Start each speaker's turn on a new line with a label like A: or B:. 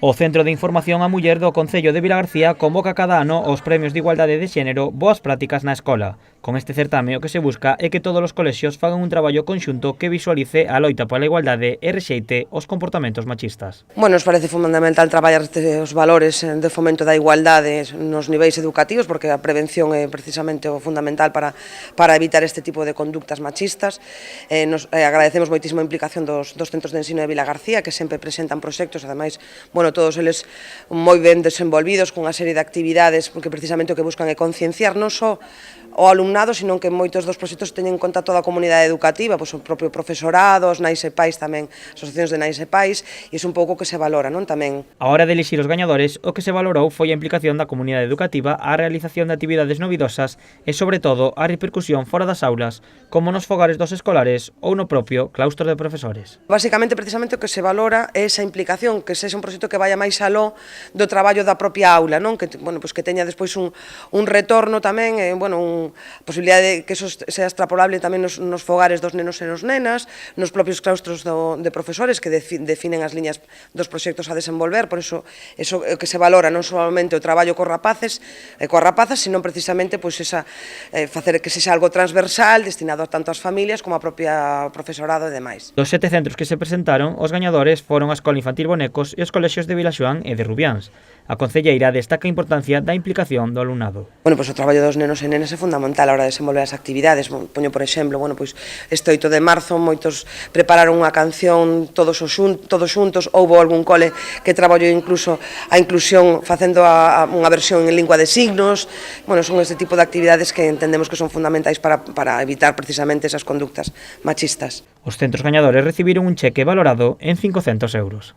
A: O Centro de Información á Muller do Concello de Vilagarcía convoca cada ano os Premios de Igualdade de Xénero Boas Prácticas na Escola. Con este certame o que se busca é que todos os colexios fagan un traballo conxunto que visualice a loita pola igualdade e rexeite os comportamentos machistas.
B: Nos parece fundamental traballar os valores de fomento da igualdade nos niveis educativos, porque a prevención é precisamente o fundamental para evitar este tipo de conductas machistas. Agradecemos moitísimo a implicación dos centros de ensino de Vilagarcía, que sempre presentan proxectos, ademais, todos eles moi ben desenvolvidos, cunha serie de actividades, porque precisamente o que buscan é concienciar non só o alumnado, sino que moitos dos proxectos teñen en conta toda a comunidade educativa, o propio profesorado, os nais e pais tamén, asociacións de nais e pais, e é un pouco que se valora, non, tamén.
A: A hora de elixir os gañadores, o que se valorou foi a implicación da comunidade educativa, a realización de actividades novidosas e, sobre todo, a repercusión fora das aulas, como nos fogares dos escolares ou no propio claustro de profesores.
B: Basicamente, precisamente, o que se valora é esa implicación, que sexa un proxecto que vaya máis aló do traballo da propia aula, non? Que teña despois un retorno tamén, a posibilidade de que eso sea extrapolable tamén nos fogares dos nenos e nos nenas, nos propios claustros de profesores que definen as liñas dos proxectos a desenvolver. Por iso é que se valora non solamente o traballo cos rapaces e coas rapazas, sino precisamente facer que sexa algo transversal, destinado tanto ás familias como á propia profesorado e demais.
A: Dos 7 centros que se presentaron, os gañadores foron a Escola Infantil Bonecos e os colexios de Vilaxoán e de Rubiáns. A concelleira destaca a importancia da implicación do alumnado.
B: O traballo dos nenos e nenas é fundamental a hora de desenvolver as actividades. Poño, por exemplo, este 8 de marzo, moitos prepararon unha canción todos xuntos, houbo algún cole que traballou incluso a inclusión facendo unha versión en lingua de signos. Son este tipo de actividades que entendemos que son fundamentais para evitar precisamente esas conductas machistas.
A: Os centros gañadores recibiron un cheque valorado en 500 euros.